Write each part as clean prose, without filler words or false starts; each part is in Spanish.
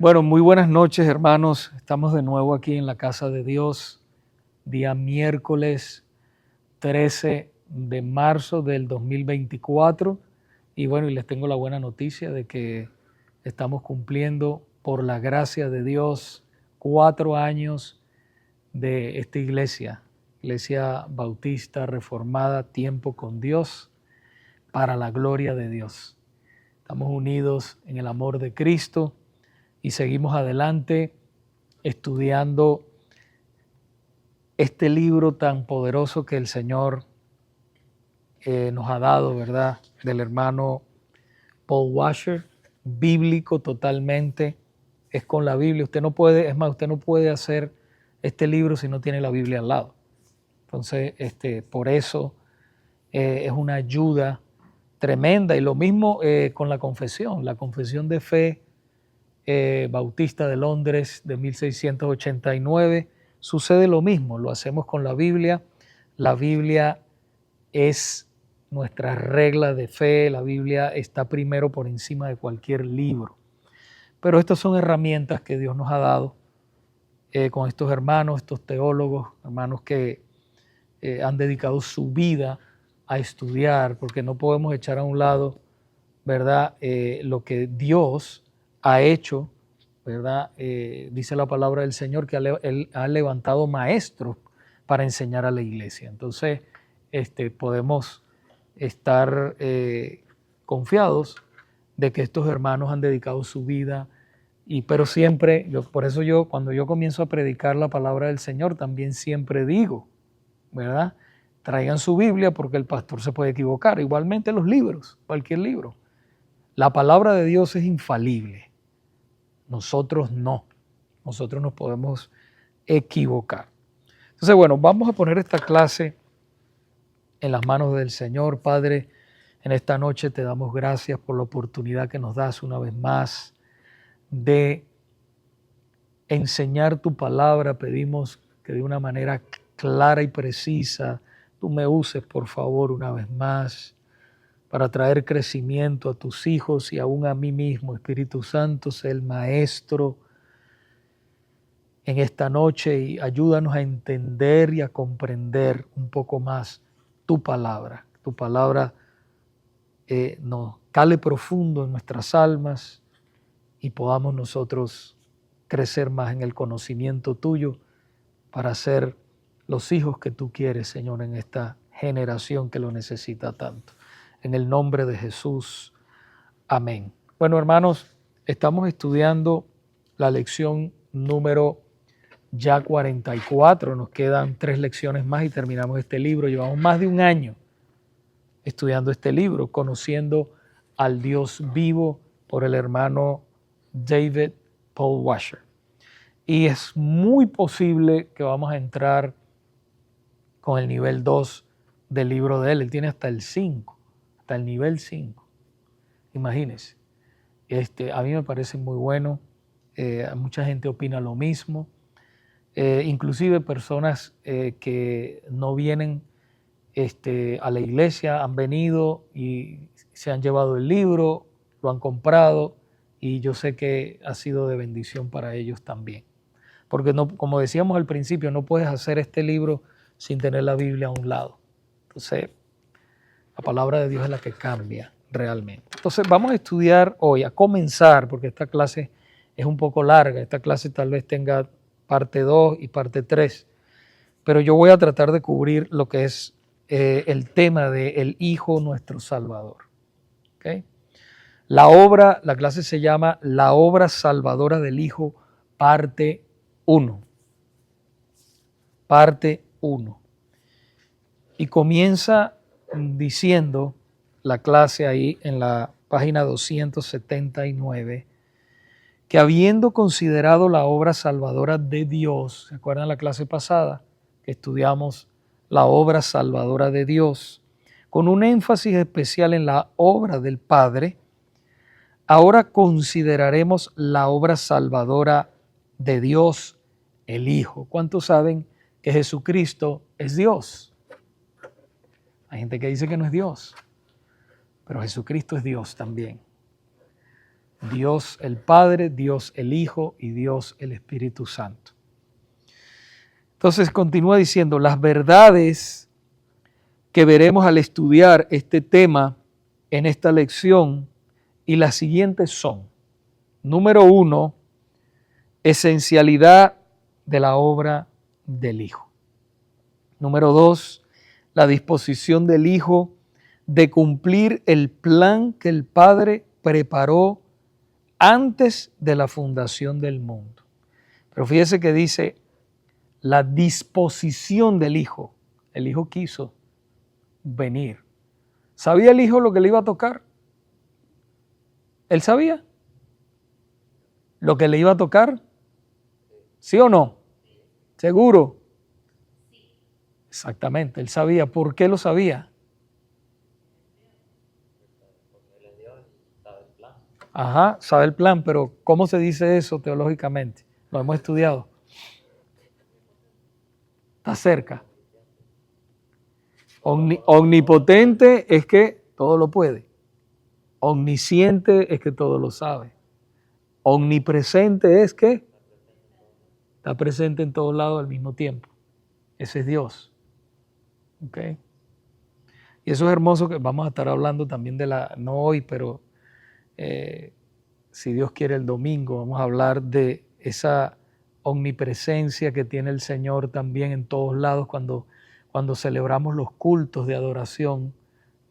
Bueno, muy buenas noches, hermanos. Estamos de nuevo aquí en la casa de Dios, día miércoles 13 de marzo del 2024. Y bueno, y les tengo la buena noticia de que estamos cumpliendo, por la gracia de Dios, 4 años de esta Iglesia Bautista Reformada, Tiempo con Dios, para la gloria de Dios. Estamos unidos en el amor de Cristo y seguimos adelante estudiando este libro tan poderoso que el Señor nos ha dado, ¿verdad? Del hermano Paul Washer, bíblico totalmente, es con la Biblia. Usted no puede, es más, usted no puede hacer este libro si no tiene la Biblia al lado. Entonces, por eso es una ayuda tremenda. Y lo mismo con la confesión de fe Bautista de Londres de 1689, sucede lo mismo, lo hacemos con la Biblia. La Biblia es nuestra regla de fe, la Biblia está primero por encima de cualquier libro. Pero estas son herramientas que Dios nos ha dado con estos hermanos, estos teólogos, hermanos que han dedicado su vida a estudiar, porque no podemos echar a un lado, ¿verdad? Lo que Dios ha hecho, ¿verdad? Dice la palabra del Señor que Él ha levantado maestros para enseñar a la iglesia. Entonces, podemos estar confiados de que estos hermanos han dedicado su vida, pero siempre, por eso cuando yo comienzo a predicar la palabra del Señor, también siempre digo, ¿verdad? Traigan su Biblia porque el pastor se puede equivocar. Igualmente los libros, cualquier libro. La palabra de Dios es infalible. Nosotros no. Nosotros nos podemos equivocar. Entonces, bueno, vamos a poner esta clase en las manos del Señor. Padre, en esta noche te damos gracias por la oportunidad que nos das una vez más de enseñar tu palabra. Pedimos que de una manera clara y precisa tú me uses, por favor, una vez más, para traer crecimiento a tus hijos y aún a mí mismo. Espíritu Santo, sé el maestro en esta noche y ayúdanos a entender y a comprender un poco más tu palabra. Tu palabra nos cale profundo en nuestras almas y podamos nosotros crecer más en el conocimiento tuyo para ser los hijos que tú quieres, Señor, en esta generación que lo necesita tanto. En el nombre de Jesús. Amén. Bueno, hermanos, estamos estudiando la lección número ya 44. Nos quedan 3 lecciones más y terminamos este libro. Llevamos más de un año estudiando este libro, conociendo al Dios vivo, por el hermano David Paul Washer. Y es muy posible que vamos a entrar con el nivel 2 del libro de él. Él tiene hasta el 5, hasta el nivel 5. Imagínense. A mí me parece muy bueno. Mucha gente opina lo mismo. Inclusive personas que no vienen a la iglesia han venido y se han llevado el libro, lo han comprado y yo sé que ha sido de bendición para ellos también. Porque no, como decíamos al principio, no puedes hacer este libro sin tener la Biblia a un lado. Entonces, la palabra de Dios es la que cambia realmente. Entonces, vamos a estudiar hoy, a comenzar, porque esta clase es un poco larga. Esta clase tal vez tenga parte 2 y parte 3, pero yo voy a tratar de cubrir lo que es el tema de el Hijo nuestro Salvador. ¿Okay? La clase se llama La obra salvadora del Hijo, parte 1. Parte 1. Y comienza diciendo la clase ahí en la página 279, que habiendo considerado la obra salvadora de Dios, ¿se acuerdan la clase pasada que estudiamos la obra salvadora de Dios, con un énfasis especial en la obra del Padre? Ahora consideraremos la obra salvadora de Dios, el Hijo. ¿Cuántos saben que Jesucristo es Dios? Hay gente que dice que no es Dios, pero Jesucristo es Dios también. Dios el Padre, Dios el Hijo y Dios el Espíritu Santo. Entonces continúa diciendo, las verdades que veremos al estudiar este tema en esta lección y las siguientes son, número 1, esencialidad de la obra del Hijo. Número 2, la disposición del Hijo de cumplir el plan que el Padre preparó antes de la fundación del mundo. Pero fíjese que dice la disposición del Hijo. El Hijo quiso venir. ¿Sabía el Hijo lo que le iba a tocar? ¿Él sabía lo que le iba a tocar? ¿Sí o no? ¿Seguro? Exactamente, él sabía. ¿Por qué lo sabía? Ajá, sabe el plan, pero ¿cómo se dice eso teológicamente? Lo hemos estudiado. Está cerca. Omnipotente es que todo lo puede. Omnisciente es que todo lo sabe. Omnipresente es que está presente en todos lados al mismo tiempo. Ese es Dios. ¿Ok? Y eso es hermoso, que vamos a estar hablando también no hoy, pero si Dios quiere el domingo, vamos a hablar de esa omnipresencia que tiene el Señor también en todos lados cuando celebramos los cultos de adoración,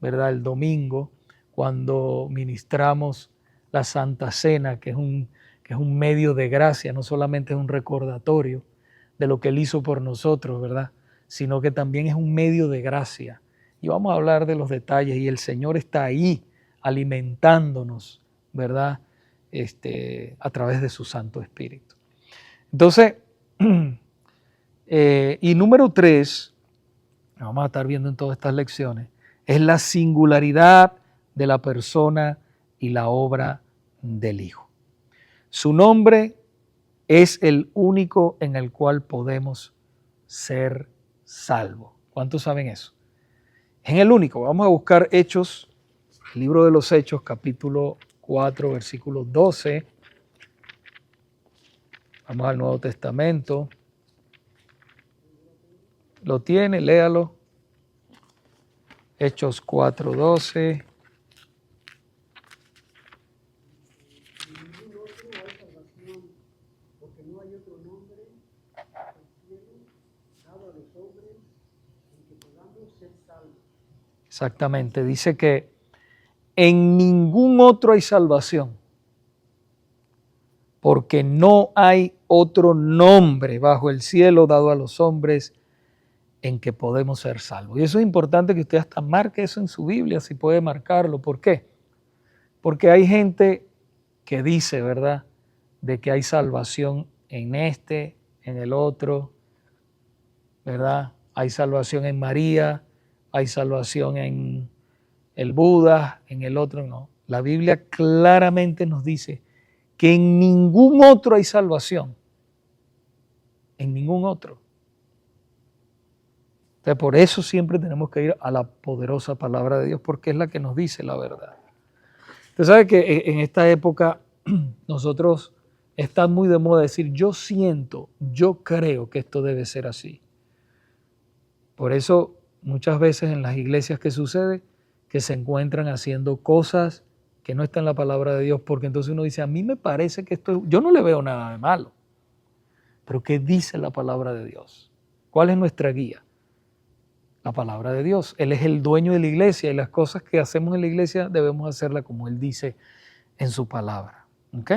¿verdad? El domingo, cuando ministramos la Santa Cena, que es un medio de gracia, no solamente es un recordatorio de lo que Él hizo por nosotros, ¿verdad? Sino que también es un medio de gracia. Y vamos a hablar de los detalles, y el Señor está ahí alimentándonos, ¿verdad? A través de su Santo Espíritu. Entonces, y número 3, vamos a estar viendo en todas estas lecciones, es la singularidad de la persona y la obra del Hijo. Su nombre es el único en el cual podemos ser salvos. ¿Cuántos saben eso? Es el único. Vamos a buscar Hechos, el libro de los Hechos, capítulo 4, versículo 12. Vamos al Nuevo Testamento. ¿Lo tiene? Léalo. Hechos 4, 12. Exactamente, dice que en ningún otro hay salvación, porque no hay otro nombre bajo el cielo dado a los hombres en que podemos ser salvos. Y eso es importante que usted hasta marque eso en su Biblia, si puede marcarlo. ¿Por qué? Porque hay gente que dice, ¿verdad?, de que hay salvación en en el otro, ¿verdad? Hay salvación en María, hay salvación en el Buda, en el otro no. La Biblia claramente nos dice que en ningún otro hay salvación. En ningún otro. Entonces, por eso siempre tenemos que ir a la poderosa palabra de Dios, porque es la que nos dice la verdad. Usted sabe que en esta época nosotros está muy de moda decir, yo siento, yo creo que esto debe ser así. Por eso muchas veces en las iglesias que sucede, que se encuentran haciendo cosas que no están en la palabra de Dios, porque entonces uno dice, a mí me parece que esto, yo no le veo nada de malo, pero ¿qué dice la palabra de Dios? ¿Cuál es nuestra guía? La palabra de Dios. Él es el dueño de la iglesia y las cosas que hacemos en la iglesia debemos hacerlas como Él dice en su palabra. ¿Ok?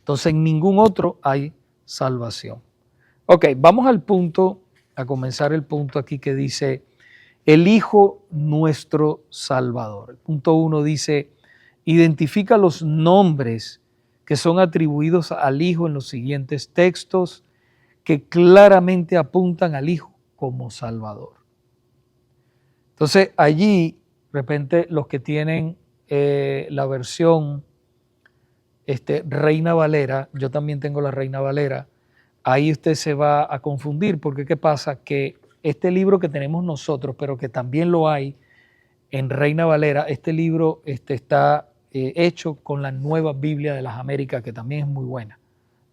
Entonces en ningún otro hay salvación. Ok, vamos al punto, a comenzar el punto aquí que dice, el Hijo nuestro Salvador. El punto 1 dice, identifica los nombres que son atribuidos al Hijo en los siguientes textos que claramente apuntan al Hijo como Salvador. Entonces allí, de repente, los que tienen la versión Reina Valera, yo también tengo la Reina Valera, ahí usted se va a confundir, porque ¿qué pasa? Que este libro que tenemos nosotros, pero que también lo hay en Reina Valera, este libro está hecho con la Nueva Biblia de las Américas, que también es muy buena.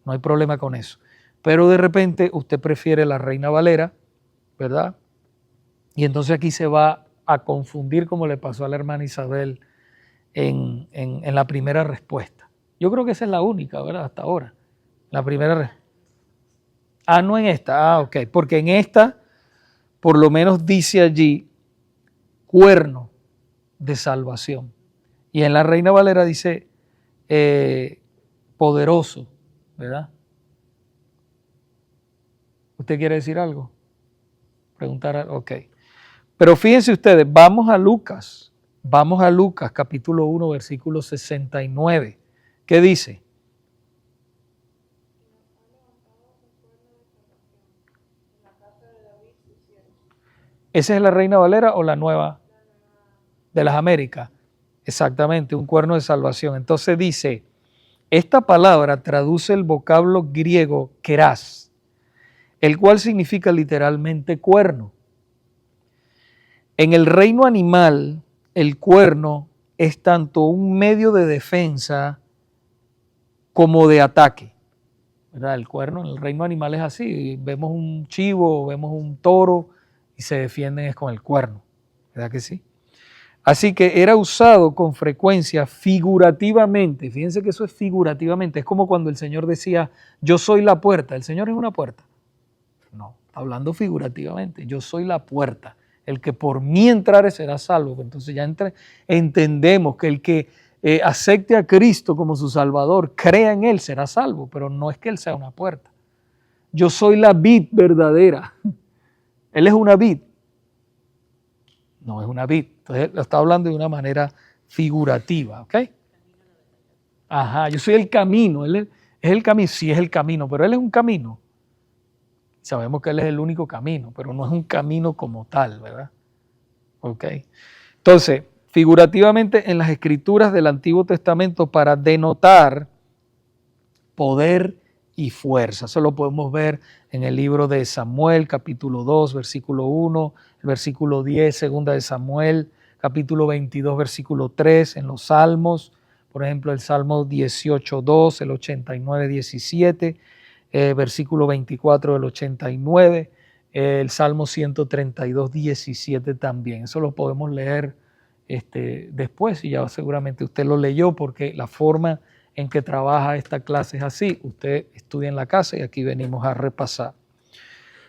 No hay problema con eso. Pero de repente usted prefiere la Reina Valera, ¿verdad? Y entonces aquí se va a confundir como le pasó a la hermana Isabel en la primera respuesta. Yo creo que esa es la única, ¿verdad? Hasta ahora. La primera respuesta. Ah, no en esta. Ah, ok. Porque en esta, por lo menos dice allí, cuerno de salvación. Y en la Reina Valera dice poderoso, ¿verdad? ¿Usted quiere decir algo? Preguntar, ok. Pero fíjense ustedes, vamos a Lucas capítulo 1, versículo 69. ¿Qué dice? ¿Esa es la Reina Valera o la nueva de las Américas? Exactamente, un cuerno de salvación. Entonces dice, esta palabra traduce el vocablo griego keras, el cual significa literalmente cuerno. En el reino animal, el cuerno es tanto un medio de defensa como de ataque, ¿verdad? El cuerno en el reino animal es así. Vemos un chivo, vemos un toro y se defienden es con el cuerno, ¿verdad que sí? Así que era usado con frecuencia figurativamente. Fíjense que eso es figurativamente. Es como cuando el Señor decía, yo soy la puerta. ¿El Señor es una puerta? No, está hablando figurativamente. Yo soy la puerta. El que por mí entrare será salvo. Entonces ya entendemos que el que acepte a Cristo como su Salvador, crea en Él, será salvo. Pero no es que Él sea una puerta. Yo soy la vid verdadera. Él es una vid. No es una vid. Entonces lo está hablando de una manera figurativa, ¿ok? Ajá, yo soy el camino. Él es el camino, sí es el camino, pero Él es un camino. Sabemos que Él es el único camino, pero no es un camino como tal, ¿verdad? Ok. Entonces, figurativamente en las escrituras del Antiguo Testamento para denotar poder y fuerza. Eso lo podemos ver en el libro de Samuel, capítulo 2, versículo 1, el versículo 10, segunda de Samuel, capítulo 22, versículo 3, en los Salmos, por ejemplo, el Salmo 18, 2, el 89, 17, versículo 24 del 89, el Salmo 132, 17 también. Eso lo podemos leer después y ya seguramente usted lo leyó porque la forma en que trabaja esta clase es así. Usted estudia en la casa y aquí venimos a repasar.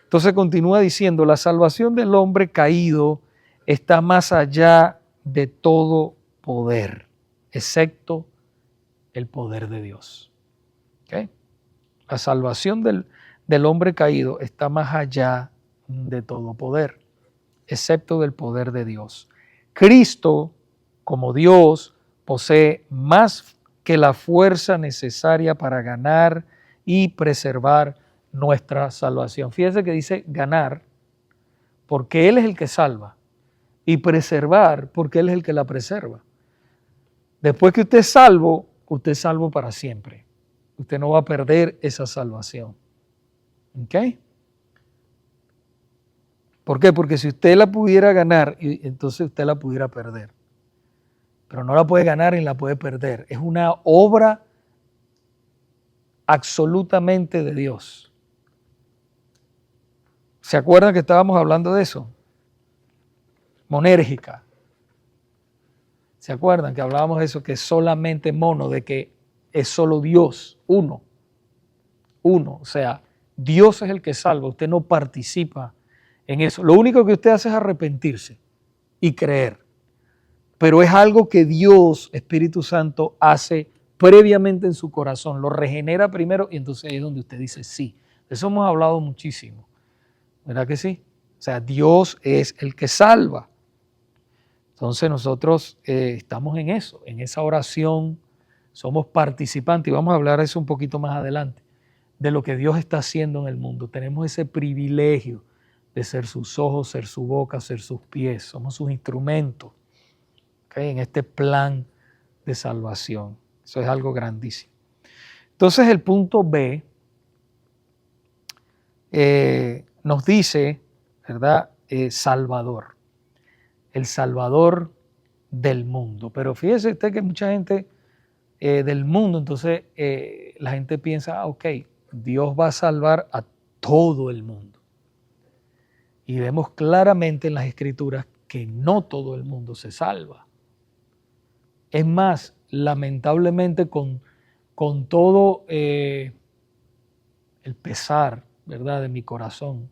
Entonces continúa diciendo, la salvación del hombre caído está más allá de todo poder, excepto el poder de Dios. ¿Okay? La salvación del hombre caído está más allá de todo poder, excepto del poder de Dios. Cristo, como Dios, posee más que la fuerza necesaria para ganar y preservar nuestra salvación. Fíjese que dice ganar, porque Él es el que salva, y preservar, porque Él es el que la preserva. Después que usted es salvo para siempre. Usted no va a perder esa salvación. ¿Ok? ¿Por qué? Porque si usted la pudiera ganar, entonces usted la pudiera perder. Pero no la puede ganar ni la puede perder. Es una obra absolutamente de Dios. ¿Se acuerdan que estábamos hablando de eso? Monérgica. ¿Se acuerdan que hablábamos de eso? Que es solamente mono, de que es solo Dios, uno. Uno, o sea, Dios es el que salva, usted no participa en eso. Lo único que usted hace es arrepentirse y creer. Pero es algo que Dios, Espíritu Santo, hace previamente en su corazón, lo regenera primero y entonces ahí es donde usted dice sí. De eso hemos hablado muchísimo, ¿verdad que sí? O sea, Dios es el que salva. Entonces nosotros estamos en eso, en esa oración, somos participantes y vamos a hablar de eso un poquito más adelante, de lo que Dios está haciendo en el mundo. Tenemos ese privilegio de ser sus ojos, ser su boca, ser sus pies, somos sus instrumentos, ¿okay? En este plan de salvación. Eso es algo grandísimo. Entonces el punto B nos dice, ¿verdad? Salvador. El Salvador del mundo. Pero fíjese usted que mucha gente del mundo, entonces la gente piensa, ok, Dios va a salvar a todo el mundo. Y vemos claramente en las Escrituras que no todo el mundo se salva. Es más, lamentablemente con todo el pesar, ¿verdad?, de mi corazón,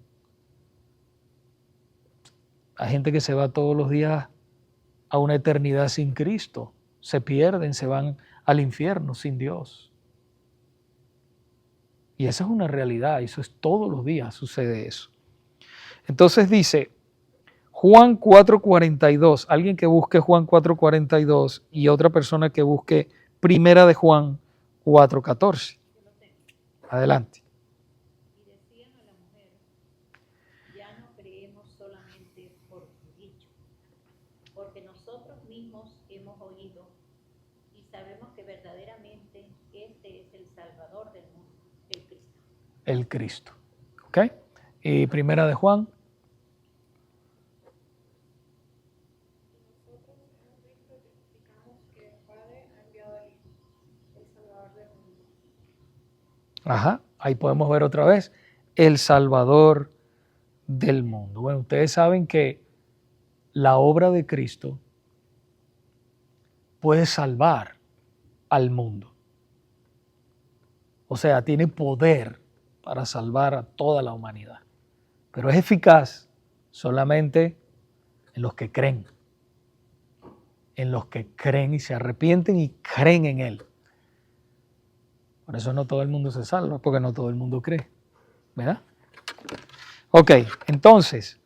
hay gente que se va todos los días a una eternidad sin Cristo. Se pierden, se van al infierno sin Dios. Y esa es una realidad, eso es todos los días sucede eso. Entonces dice Juan 4:42, alguien que busque Juan 4:42 y otra persona que busque Primera de Juan 4:14. Adelante. Y decían a la mujer, ya no creemos solamente por tu dicho, porque nosotros mismos hemos oído y sabemos que verdaderamente este es el Salvador del mundo, el Cristo. El Cristo. ¿Ok? Y Primera de Juan. Nosotros hemos visto y testificamos que el Padre ha enviado al Hijo, el Salvador del mundo. Ajá, ahí podemos ver otra vez el Salvador del mundo. Bueno, ustedes saben que la obra de Cristo puede salvar al mundo. O sea, tiene poder para salvar a toda la humanidad. Pero es eficaz solamente en los que creen. En los que creen y se arrepienten y creen en Él. Por eso no todo el mundo se salva, porque no todo el mundo cree. ¿Verdad? Ok, entonces,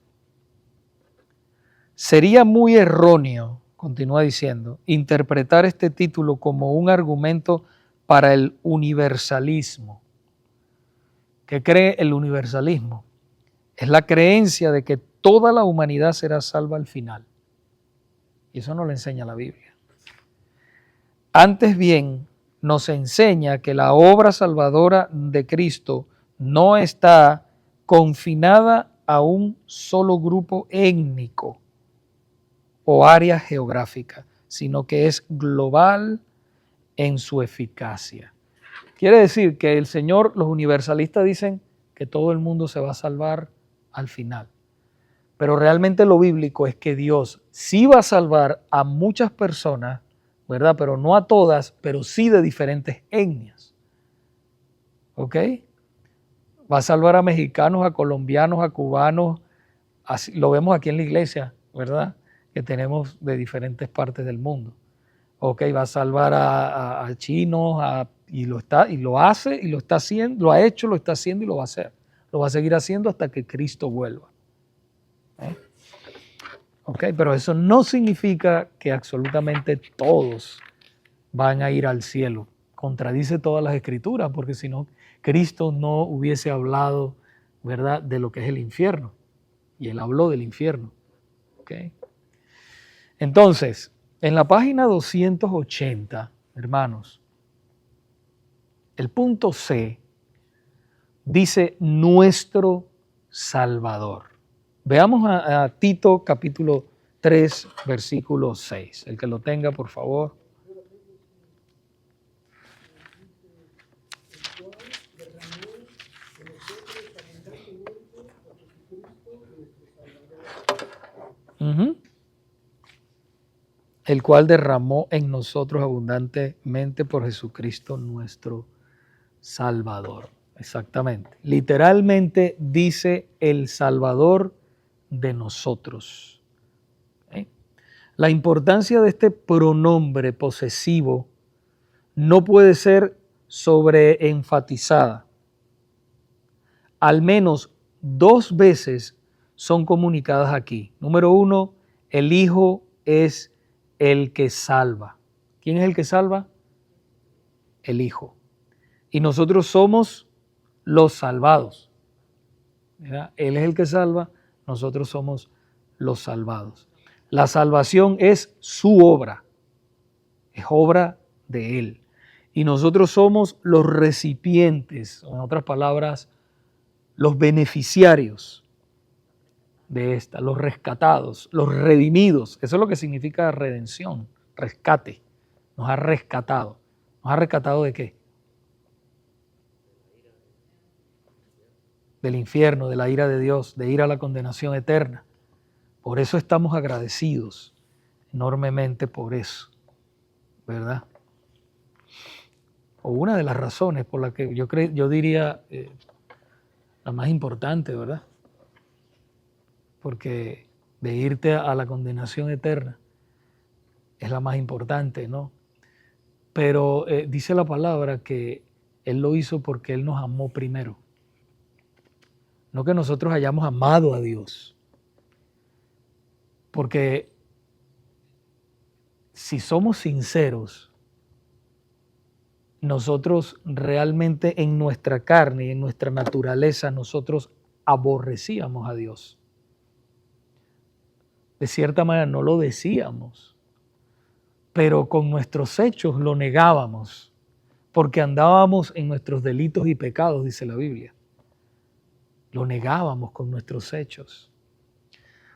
sería muy erróneo, continúa diciendo, interpretar este título como un argumento para el universalismo. ¿Qué cree el universalismo? Es la creencia de que toda la humanidad será salva al final. Y eso no lo enseña la Biblia. Antes bien, nos enseña que la obra salvadora de Cristo no está confinada a un solo grupo étnico o área geográfica, sino que es global en su eficacia. Quiere decir que el Señor, los universalistas dicen que todo el mundo se va a salvar al final. Pero realmente lo bíblico es que Dios sí va a salvar a muchas personas, ¿verdad? Pero no a todas, pero sí de diferentes etnias. ¿Ok? Va a salvar a mexicanos, a colombianos, a cubanos. Así, lo vemos aquí en la iglesia, ¿verdad? Que tenemos de diferentes partes del mundo. Ok, va a salvar a chinos, y lo hace, y lo está haciendo, lo ha hecho, lo está haciendo y lo va a hacer. Lo va a seguir haciendo hasta que Cristo vuelva. Ok, pero eso no significa que absolutamente todos van a ir al cielo. Contradice todas las escrituras, porque si no, Cristo no hubiese hablado, ¿verdad?, de lo que es el infierno. Y Él habló del infierno. ¿Ok? Entonces, en la página 280, hermanos, el punto C dice nuestro Salvador. Veamos a Tito capítulo 3, versículo 6. El que lo tenga, por favor. El cual derramó en nosotros abundantemente por Jesucristo nuestro Salvador. Exactamente. Literalmente dice el Salvador de nosotros. La importancia de este pronombre posesivo no puede ser sobreenfatizada. Al menos 2 veces son comunicadas aquí. Número 1, el Hijo es el que salva. ¿Quién es el que salva? El Hijo. Y nosotros somos los salvados. ¿Verdad? Él es el que salva, nosotros somos los salvados. La salvación es su obra, es obra de Él. Y nosotros somos los recipientes, o en otras palabras, los beneficiarios de esta, los rescatados, los redimidos. Eso es lo que significa redención, rescate. Nos ha rescatado. ¿Nos ha rescatado de qué? Del infierno, de la ira de Dios, de ir a la condenación eterna. Por eso estamos agradecidos enormemente por eso, ¿verdad? O una de las razones por las que yo diría la más importante, ¿verdad? Porque de irte a la condenación eterna es la más importante, ¿no? Pero dice la palabra que Él lo hizo porque Él nos amó primero. No que nosotros hayamos amado a Dios. Porque si somos sinceros, nosotros realmente en nuestra carne y en nuestra naturaleza, nosotros aborrecíamos a Dios. De cierta manera no lo decíamos, pero con nuestros hechos lo negábamos, porque andábamos en nuestros delitos y pecados, dice la Biblia. Lo negábamos con nuestros hechos.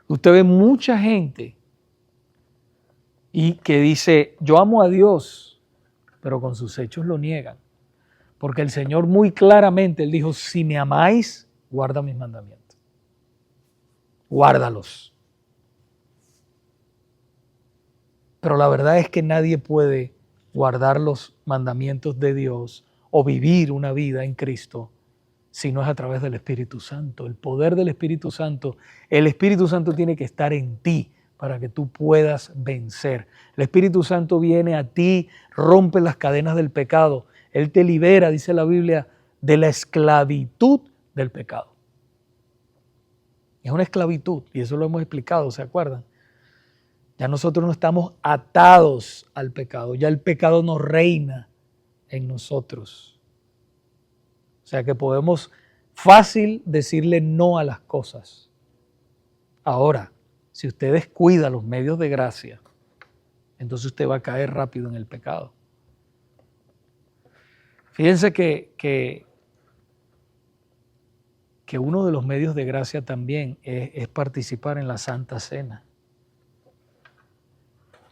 Usted ve mucha gente y que dice, yo amo a Dios, pero con sus hechos lo niegan. Porque el Señor muy claramente, Él dijo, si me amáis, guarda mis mandamientos. Guárdalos. Pero la verdad es que nadie puede guardar los mandamientos de Dios o vivir una vida en Cristo si no es a través del Espíritu Santo. El poder del Espíritu Santo, el Espíritu Santo tiene que estar en ti para que tú puedas vencer. El Espíritu Santo viene a ti, rompe las cadenas del pecado. Él te libera, dice la Biblia, de la esclavitud del pecado. Es una esclavitud y eso lo hemos explicado, ¿se acuerdan? Ya nosotros no estamos atados al pecado, ya el pecado no reina en nosotros. O sea que podemos fácil decirle no a las cosas. Ahora, si usted descuida los medios de gracia, entonces usted va a caer rápido en el pecado. Fíjense que uno de los medios de gracia también es participar en la Santa Cena.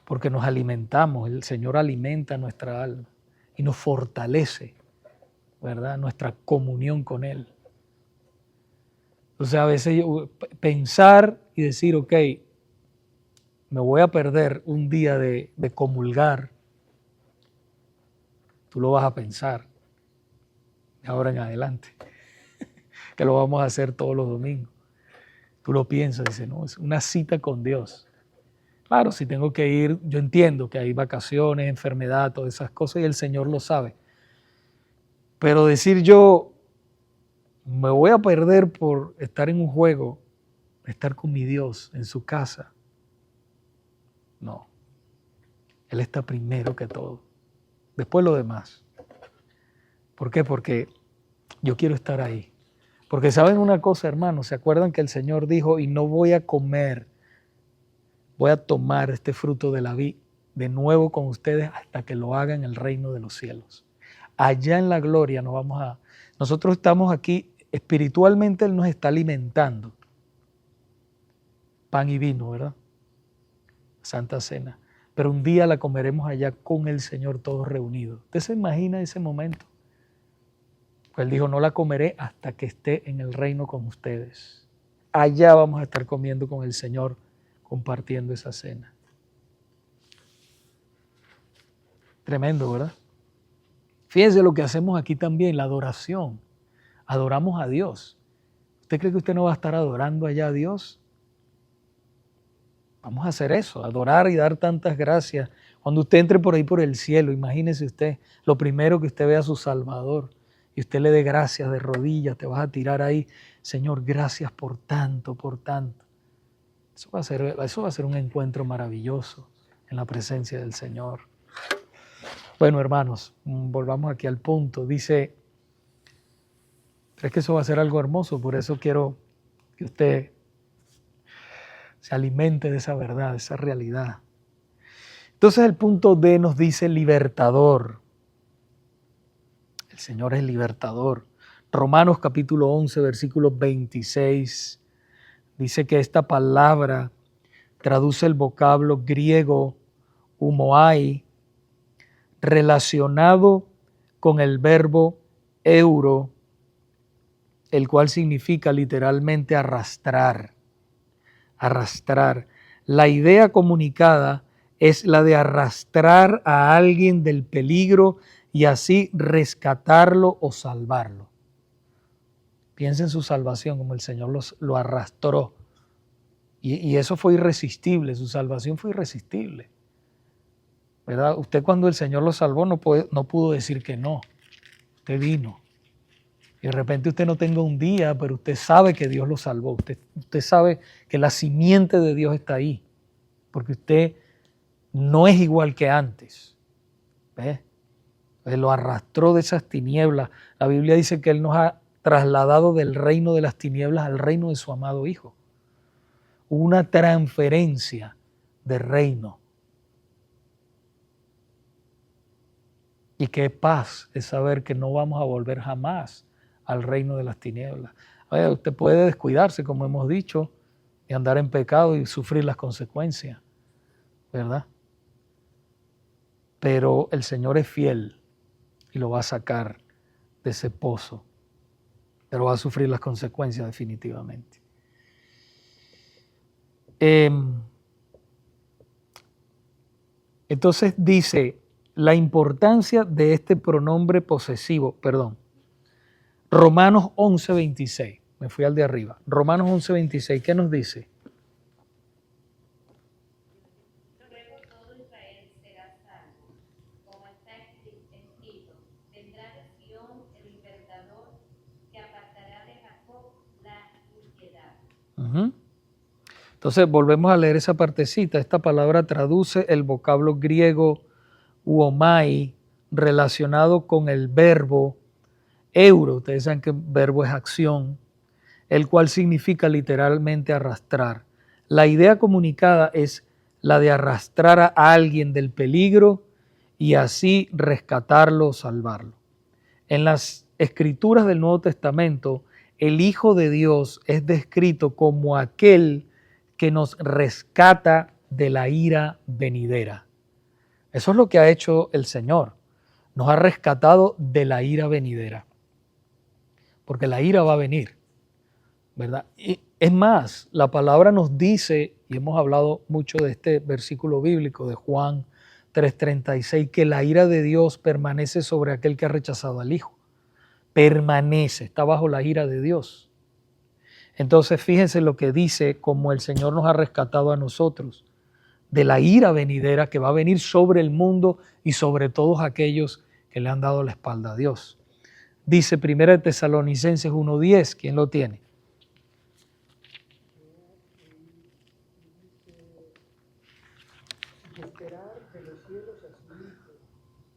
Porque nos alimentamos, el Señor alimenta nuestra alma y nos fortalece, ¿verdad? Nuestra comunión con Él. O sea, a veces pensar y decir, ok, me voy a perder un día de comulgar, tú lo vas a pensar de ahora en adelante, que lo vamos a hacer todos los domingos. Tú lo piensas, dices, no, es una cita con Dios. Claro, si tengo que ir, yo entiendo que hay vacaciones, enfermedad, todas esas cosas y el Señor lo sabe. Pero decir yo, me voy a perder por estar en un juego, estar con mi Dios en su casa. No. Él está primero que todo. Después lo demás. ¿Por qué? Porque yo quiero estar ahí. Porque saben una cosa, hermanos, ¿se acuerdan que el Señor dijo, y no voy a comer, voy a tomar este fruto de la vid de nuevo con ustedes hasta que lo haga en el reino de los cielos? Allá en la gloria nosotros estamos aquí, espiritualmente Él nos está alimentando. Pan y vino, ¿verdad? Santa Cena. Pero un día la comeremos allá con el Señor todos reunidos. ¿Usted se imagina ese momento? Pues Él dijo, no la comeré hasta que esté en el reino con ustedes. Allá vamos a estar comiendo con el Señor, compartiendo esa cena. Tremendo, ¿verdad? Fíjense lo que hacemos aquí también, la adoración. Adoramos a Dios. ¿Usted cree que usted no va a estar adorando allá a Dios? Vamos a hacer eso, adorar y dar tantas gracias. Cuando usted entre por ahí por el cielo, imagínese usted, lo primero que usted ve a su Salvador y usted le dé gracias de rodillas, te vas a tirar ahí, Señor, gracias por tanto, por tanto. Eso va a ser un encuentro maravilloso en la presencia del Señor. Bueno, hermanos, volvamos aquí al punto. Dice, ¿crees que eso va a ser algo hermoso? Por eso quiero que usted se alimente de esa verdad, de esa realidad. Entonces el punto D nos dice libertador. El Señor es libertador. Romanos capítulo 11, versículo 26 Dice que esta palabra traduce el vocablo griego humoai, relacionado con el verbo euro, el cual significa literalmente arrastrar. Arrastrar. La idea comunicada es la de arrastrar a alguien del peligro y así rescatarlo o salvarlo. Piensa en su salvación, como el Señor lo arrastró. Y eso fue irresistible, su salvación fue irresistible. ¿Verdad? Usted cuando el Señor lo salvó no pudo decir que no. Usted vino. Y de repente usted no tenga un día, pero usted sabe que Dios lo salvó. Usted sabe que la simiente de Dios está ahí. Porque usted no es igual que antes. ¿Ves? Él lo arrastró de esas tinieblas. La Biblia dice que Él nos ha trasladado del reino de las tinieblas al reino de su amado Hijo. Una transferencia de reino. Y qué paz es saber que no vamos a volver jamás al reino de las tinieblas. Oye, usted puede descuidarse, como hemos dicho, y andar en pecado y sufrir las consecuencias, ¿verdad? Pero el Señor es fiel y lo va a sacar de ese pozo, pero va a sufrir las consecuencias definitivamente. Entonces dice la importancia de este pronombre posesivo, Romanos 11:26, me fui al de arriba, Romanos 11:26, ¿qué nos dice? Luego todo Israel será salvo, como está escrito, vendrá de Sión el libertador que apartará de Jacob la iniquidad. Entonces volvemos a leer esa partecita. Esta palabra traduce el vocablo griego uomai, relacionado con el verbo euro. Ustedes saben que el verbo es acción, el cual significa literalmente arrastrar. La idea comunicada es la de arrastrar a alguien del peligro y así rescatarlo o salvarlo. En las escrituras del Nuevo Testamento, el Hijo de Dios es descrito como aquel que nos rescata de la ira venidera. Eso es lo que ha hecho el Señor. Nos ha rescatado de la ira venidera. Porque la ira va a venir, ¿verdad? Y es más, la palabra nos dice, y hemos hablado mucho de este versículo bíblico de Juan 3:36, que la ira de Dios permanece sobre aquel que ha rechazado al Hijo. Permanece, está bajo la ira de Dios. Entonces fíjense lo que dice, como el Señor nos ha rescatado a nosotros de la ira venidera que va a venir sobre el mundo y sobre todos aquellos que le han dado la espalda a Dios. Dice 1 Tesalonicenses 1:10, ¿quién lo tiene? Y esperar de los cielos a su Hijo,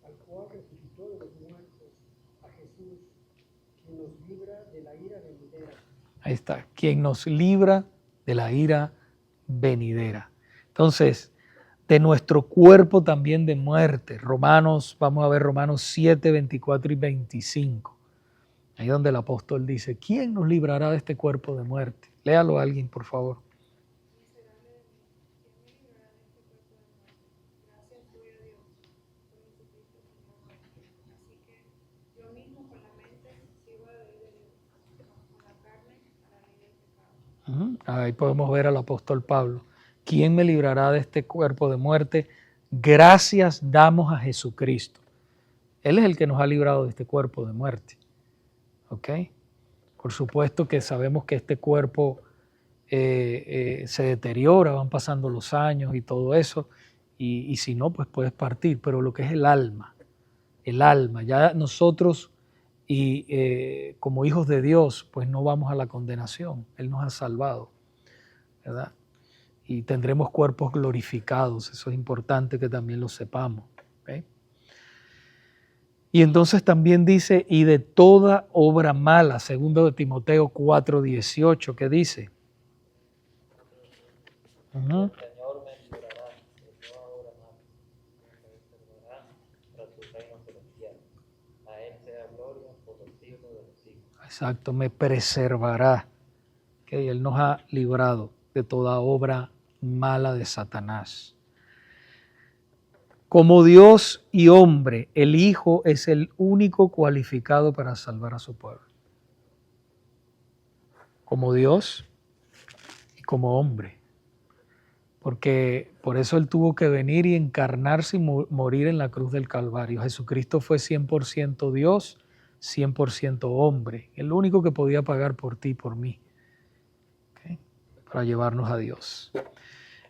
al cual resucitó de los muertos, a Jesús, quien nos libra de la ira venidera. Ahí está, quien nos libra de la ira venidera. Entonces, de nuestro cuerpo también de muerte. Vamos a ver Romanos 7, 24 y 25. Ahí donde el apóstol dice, ¿quién nos librará de este cuerpo de muerte? Léalo a alguien, por favor. Ahí podemos ver al apóstol Pablo. ¿Quién me librará de este cuerpo de muerte? Gracias damos a Jesucristo. Él es el que nos ha librado de este cuerpo de muerte. ¿Ok? Por supuesto que sabemos que este cuerpo se deteriora, van pasando los años y todo eso, y si no, pues puedes partir. Pero lo que es el alma, ya nosotros y como hijos de Dios, pues no vamos a la condenación. Él nos ha salvado, ¿verdad? Y tendremos cuerpos glorificados. Eso es importante que también lo sepamos. ¿Okay? Y entonces también dice, y de toda obra mala, segundo de Timoteo 4:18, ¿qué dice? El Señor me librará de toda obra mala, me preservará para su reino celestial. A Él sea gloria por los siglos de los siglos. Exacto, me preservará. ¿Ok? Él nos ha librado de toda obra mala de Satanás. Como Dios y hombre, el Hijo es el único cualificado para salvar a su pueblo. Como Dios y como hombre. Porque por eso Él tuvo que venir y encarnarse y morir en la cruz del Calvario. Jesucristo fue 100% Dios, 100% hombre. El único que podía pagar por ti y por mí. ¿Okay? Para llevarnos a Dios.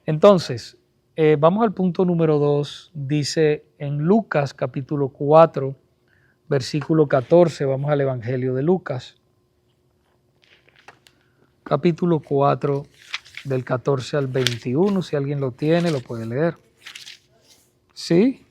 Entonces, vamos al punto número 2. Dice en Lucas capítulo 4, versículo 14. Vamos al Evangelio de Lucas. Capítulo 4, del 14 al 21. Si alguien lo tiene, lo puede leer. ¿Sí?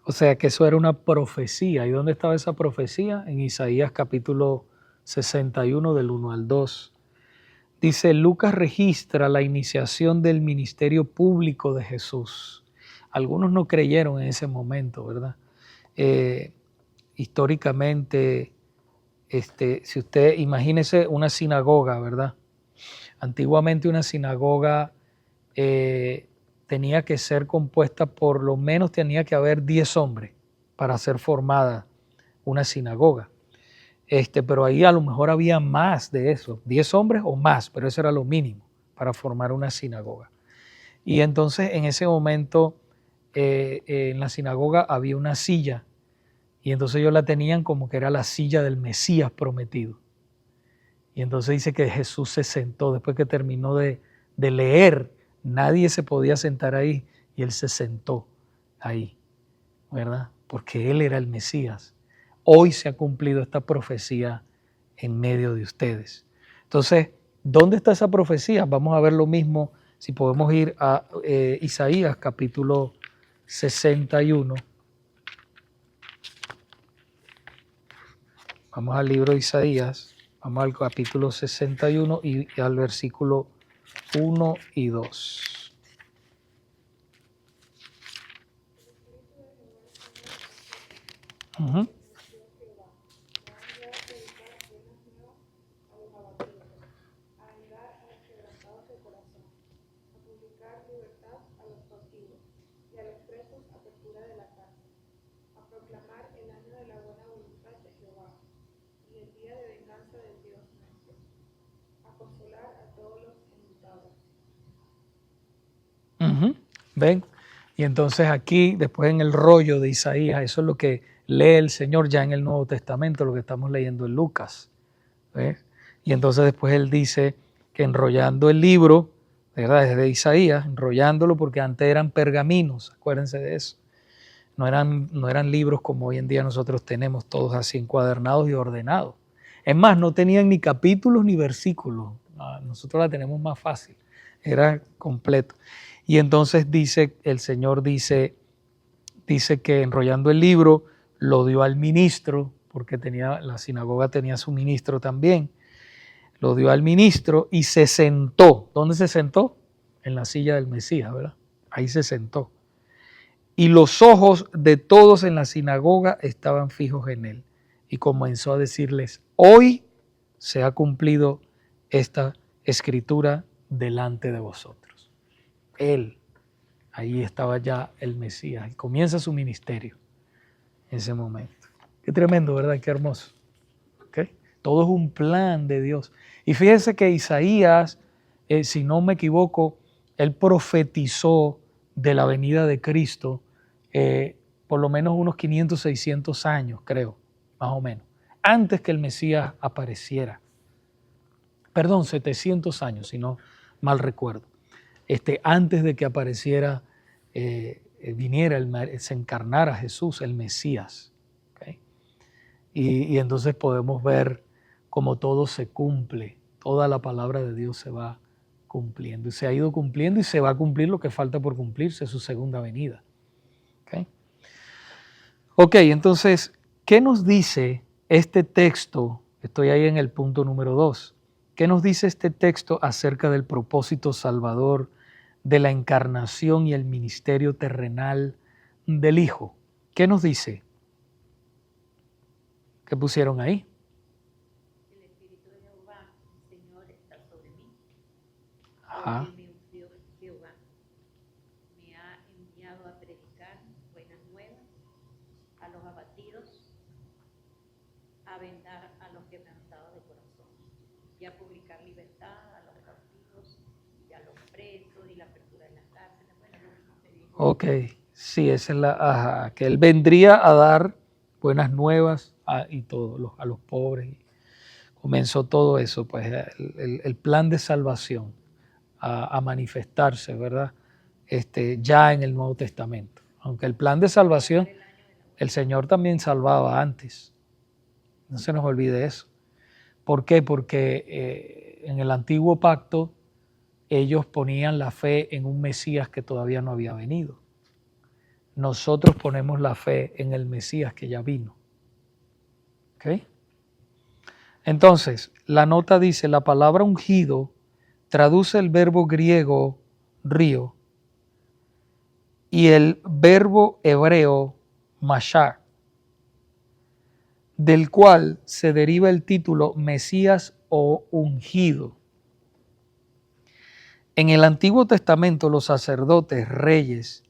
O sea que eso era una profecía. ¿Y dónde estaba esa profecía? En Isaías capítulo 61 del 1 al 2. Dice, Lucas registra la iniciación del ministerio público de Jesús. Algunos no creyeron en ese momento, ¿verdad? Históricamente, si usted imagínese una sinagoga, ¿verdad? Antiguamente una sinagoga tenía que ser compuesta, por lo menos tenía que haber 10 hombres para ser formada una sinagoga. Pero ahí a lo mejor había más de eso, 10 hombres o más, pero eso era lo mínimo para formar una sinagoga. Y entonces en ese momento en la sinagoga había una silla y entonces ellos la tenían como que era la silla del Mesías prometido. Y entonces dice que Jesús se sentó después que terminó de leer. Nadie se podía sentar ahí y Él se sentó ahí, ¿verdad? Porque Él era el Mesías. Hoy se ha cumplido esta profecía en medio de ustedes. Entonces, ¿dónde está esa profecía? Vamos a ver lo mismo si podemos ir a Isaías capítulo 61. Vamos al libro de Isaías, vamos al capítulo 61 y al versículo 1 y 2. Uh-huh. ¿Ven? Y entonces aquí, después en el rollo de Isaías, eso es lo que lee el Señor ya en el Nuevo Testamento, lo que estamos leyendo en Lucas. ¿Ves? Y entonces después Él dice que enrollando el libro, ¿verdad? Desde Isaías, enrollándolo porque antes eran pergaminos, acuérdense de eso. No eran libros como hoy en día nosotros tenemos, todos así encuadernados y ordenados. Es más, no tenían ni capítulos ni versículos. Nosotros la tenemos más fácil, era completo. Y entonces el Señor dice que enrollando el libro lo dio al ministro, porque la sinagoga tenía su ministro también, lo dio al ministro y se sentó. ¿Dónde se sentó? En la silla del Mesías, ¿verdad? Ahí se sentó. y los ojos de todos en la sinagoga estaban fijos en él. Y comenzó a decirles: hoy se ha cumplido esta escritura delante de vosotros. Él, ahí estaba ya el Mesías, y comienza su ministerio en ese momento. Qué tremendo, ¿verdad? Qué hermoso. ¿Okay? Todo es un plan de Dios. Y fíjense que Isaías, si no me equivoco, él profetizó de la venida de Cristo por lo menos unos 500, 600 años, creo, más o menos, antes que el Mesías apareciera. Perdón, 700 años, si no mal recuerdo. Antes de que apareciera, viniera, se encarnara Jesús, el Mesías. ¿Okay? Y entonces podemos ver cómo todo se cumple, toda la palabra de Dios se va cumpliendo. Y se ha ido cumpliendo y se va a cumplir lo que falta por cumplirse, su segunda venida. Ok, entonces, ¿qué nos dice este texto? Estoy ahí en el punto número 2. ¿Qué nos dice este texto acerca del propósito salvador, de la encarnación y el ministerio terrenal del Hijo? ¿Qué nos dice? ¿Qué pusieron ahí? El Espíritu de Jehová, el Señor, está sobre mí. Ajá. Porque me ungió Jehová. Me ha enviado a predicar buenas nuevas a los abatidos, a vendar a los quebrantados de corazón, y a publicar libertad a los cautivos y a los presos, y la apertura de las cárceles. Bueno, lo mismo que dijo. Ok, sí, esa es la... que Él vendría a dar buenas nuevas y todo, a los pobres. Comenzó todo eso, pues el plan de salvación a manifestarse, ¿verdad? Ya en el Nuevo Testamento. Aunque el plan de salvación, el Señor también salvaba antes. No se nos olvide eso. ¿Por qué? Porque en el antiguo pacto ellos ponían la fe en un Mesías que todavía no había venido. Nosotros ponemos la fe en el Mesías que ya vino. ¿Ok? Entonces, la nota dice, la palabra ungido traduce el verbo griego río y el verbo hebreo mashar, del cual se deriva el título Mesías o ungido. En el Antiguo Testamento los sacerdotes, reyes,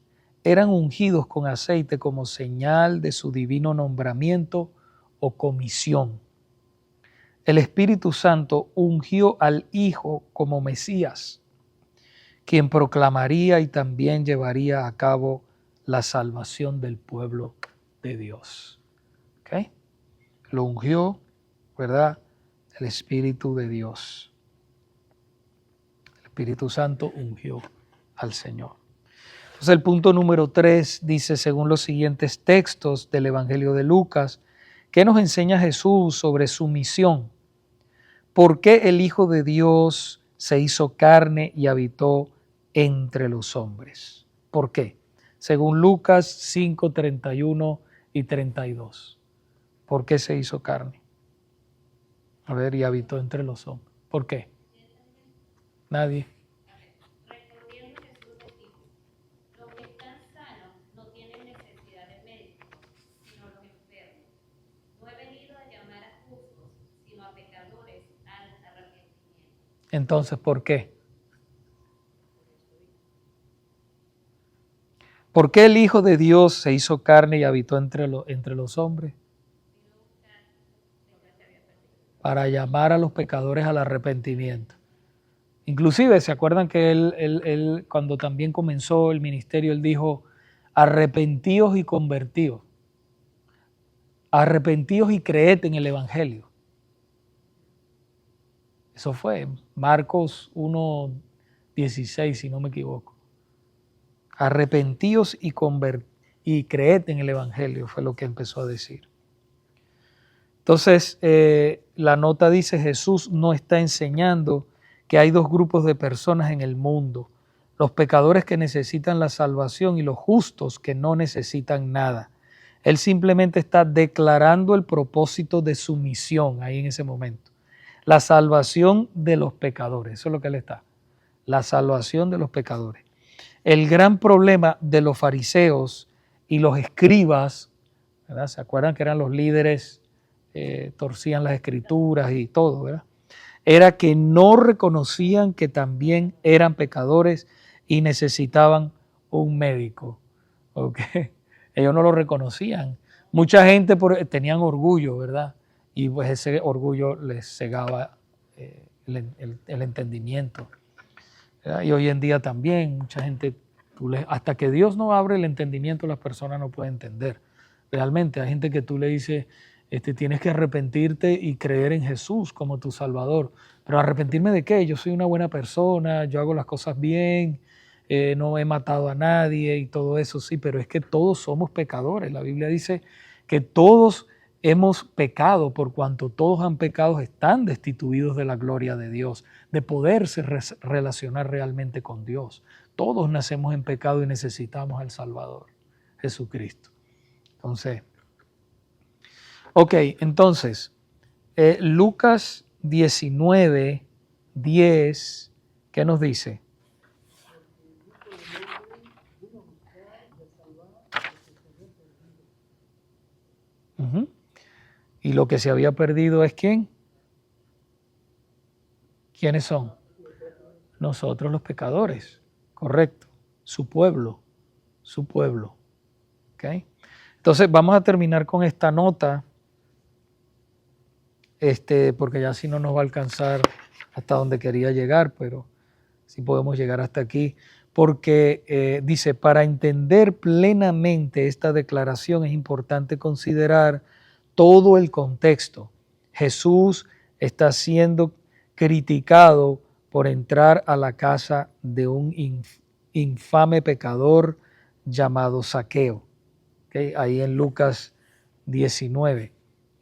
eran ungidos con aceite como señal de su divino nombramiento o comisión. El Espíritu Santo ungió al Hijo como Mesías, quien proclamaría y también llevaría a cabo la salvación del pueblo de Dios. ¿Okay? Lo ungió, ¿verdad? El Espíritu de Dios. El Espíritu Santo ungió al Señor. Entonces el punto número 3 dice, según los siguientes textos del Evangelio de Lucas, ¿qué nos enseña Jesús sobre su misión? ¿Por qué el Hijo de Dios se hizo carne y habitó entre los hombres? ¿Por qué? Según Lucas 5, 31 y 32. ¿Por qué se hizo carne? A ver, y habitó entre los hombres. ¿Por qué? Nadie. Respondiendo Jesús les dijo, los que están sanos no tienen necesidad de médicos, sino los enfermos. No he venido a llamar a justos, sino a pecadores al arrepentimiento. Entonces, ¿por qué? ¿Por qué el Hijo de Dios se hizo carne y habitó entre los hombres? Para llamar a los pecadores al arrepentimiento. Inclusive, ¿se acuerdan que él cuando también comenzó el ministerio, él dijo, arrepentíos y convertíos? Arrepentíos y creed en el Evangelio. Eso fue Marcos 1:16, si no me equivoco. Arrepentíos y creed en el Evangelio, fue lo que empezó a decir. Entonces, la nota dice, Jesús no está enseñando que hay dos grupos de personas en el mundo, los pecadores que necesitan la salvación y los justos que no necesitan nada. Él simplemente está declarando el propósito de su misión ahí en ese momento. La salvación de los pecadores, eso es lo que él está. La salvación de los pecadores. El gran problema de los fariseos y los escribas, ¿verdad? ¿Se acuerdan que eran los líderes, torcían las escrituras y todo, ¿verdad? Era que no reconocían que también eran pecadores y necesitaban un médico. ¿Okay? Ellos no lo reconocían. Mucha gente tenían orgullo, ¿verdad? Y pues ese orgullo les cegaba el entendimiento, ¿verdad? Y hoy en día también mucha gente, hasta que Dios no abre el entendimiento, las personas no pueden entender. Realmente hay gente que tú le dices, tienes que arrepentirte y creer en Jesús como tu Salvador. Pero ¿arrepentirme de qué? Yo soy una buena persona, yo hago las cosas bien, no he matado a nadie y todo eso, sí, pero es que todos somos pecadores. La Biblia dice que todos hemos pecado, por cuanto todos han pecado, están destituidos de la gloria de Dios, de poderse relacionar realmente con Dios. Todos nacemos en pecado y necesitamos al Salvador, Jesucristo. Entonces, entonces, Lucas 19, 10, ¿qué nos dice? Y lo que se había perdido es ¿quién? ¿Quiénes son? Nosotros los pecadores, correcto. Su pueblo. ¿Okay? Entonces vamos a terminar con esta nota, porque ya si no nos va a alcanzar hasta donde quería llegar, pero sí podemos llegar hasta aquí, porque dice, para entender plenamente esta declaración es importante considerar todo el contexto. Jesús está siendo criticado por entrar a la casa de un infame pecador llamado Zaqueo. ¿Okay? Ahí en Lucas 19,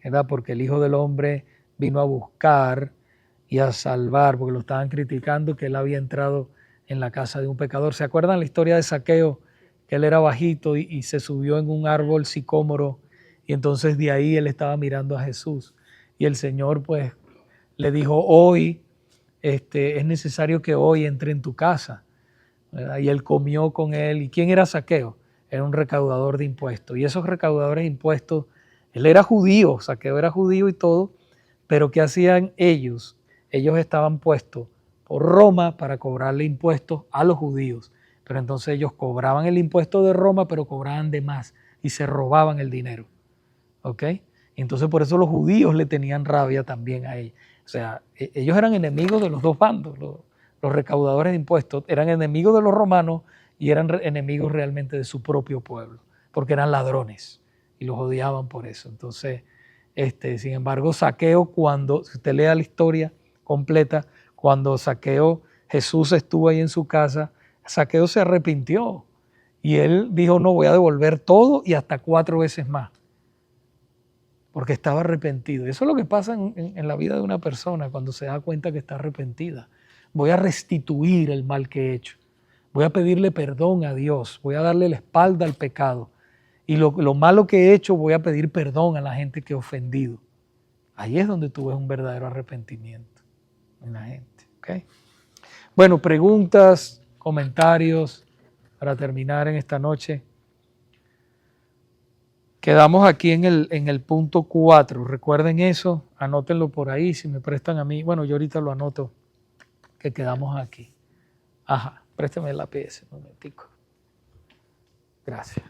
¿verdad? Porque el Hijo del Hombre vino a buscar y a salvar, porque lo estaban criticando que él había entrado en la casa de un pecador. ¿Se acuerdan la historia de Zaqueo? Que él era bajito y se subió en un árbol sicómoro y entonces de ahí él estaba mirando a Jesús. Y el Señor pues le dijo, hoy es necesario que hoy entre en tu casa, ¿verdad? Y él comió con él. ¿Y quién era Zaqueo? Era un recaudador de impuestos. Y esos recaudadores de impuestos, él era judío, Zaqueo era judío y todo, pero ¿qué hacían ellos? Ellos estaban puestos por Roma para cobrarle impuestos a los judíos. Pero entonces ellos cobraban el impuesto de Roma, pero cobraban de más y se robaban el dinero. ¿Ok? Entonces por eso los judíos le tenían rabia también a ellos. O sea, ellos eran enemigos de los dos bandos. Los recaudadores de impuestos eran enemigos de los romanos y eran enemigos realmente de su propio pueblo, porque eran ladrones y los odiaban por eso. Entonces, sin embargo, Zaqueo, cuando, si usted lea la historia completa, cuando Zaqueo, Jesús estuvo ahí en su casa, Zaqueo se arrepintió y él dijo, no, voy a devolver todo y hasta 4 veces más, porque estaba arrepentido. Eso es lo que pasa en la vida de una persona cuando se da cuenta que está arrepentida. Voy a restituir el mal que he hecho. Voy a pedirle perdón a Dios. Voy a darle la espalda al pecado. Y lo malo que he hecho, voy a pedir perdón a la gente que he ofendido. Ahí es donde tú ves un verdadero arrepentimiento en la gente. ¿Okay? Bueno, preguntas, comentarios para terminar en esta noche. Quedamos aquí en el punto 4. Recuerden eso, anótenlo por ahí, si me prestan a mí. Bueno, yo ahorita lo anoto, que quedamos aquí. Ajá, préstame el lápiz un momentico. Gracias.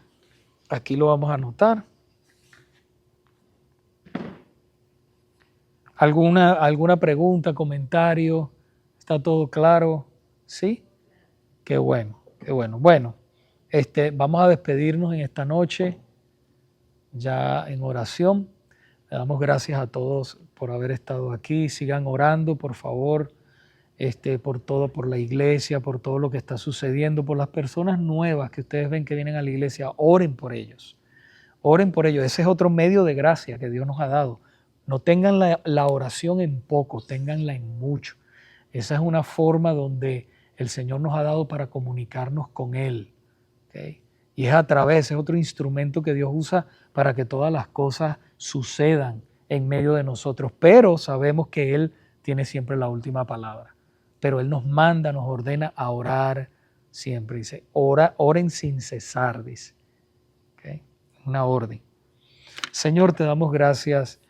Aquí lo vamos a anotar. ¿Alguna pregunta, comentario? ¿Está todo claro? ¿Sí? Qué bueno, qué bueno. Bueno, vamos a despedirnos en esta noche, ya en oración. Le damos gracias a todos por haber estado aquí. Sigan orando, por favor, por todo, por la iglesia, por todo lo que está sucediendo, por las personas nuevas que ustedes ven que vienen a la iglesia. Oren por ellos. Oren por ellos. Ese es otro medio de gracia que Dios nos ha dado. No tengan la oración en poco, ténganla en mucho. Esa es una forma donde el Señor nos ha dado para comunicarnos con Él. ¿Okay? Y es es otro instrumento que Dios usa para que todas las cosas sucedan en medio de nosotros. Pero sabemos que Él tiene siempre la última palabra. Pero Él nos manda, nos ordena a orar siempre. Dice, oren sin cesar, dice. ¿Okay? una orden. Señor, te damos gracias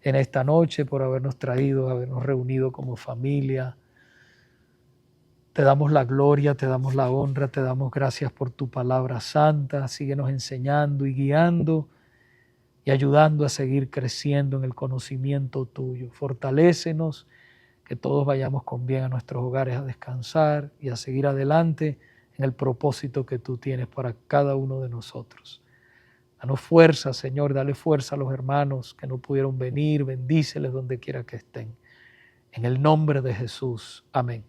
en esta noche por habernos traído, habernos reunido como familia. Te damos la gloria, te damos la honra, te damos gracias por tu palabra santa. Síguenos enseñando y guiando y ayudando a seguir creciendo en el conocimiento tuyo. Fortalécenos, que todos vayamos con bien a nuestros hogares a descansar y a seguir adelante en el propósito que tú tienes para cada uno de nosotros. Danos fuerza, Señor, dale fuerza a los hermanos que no pudieron venir, bendíceles donde quiera que estén. En el nombre de Jesús. Amén.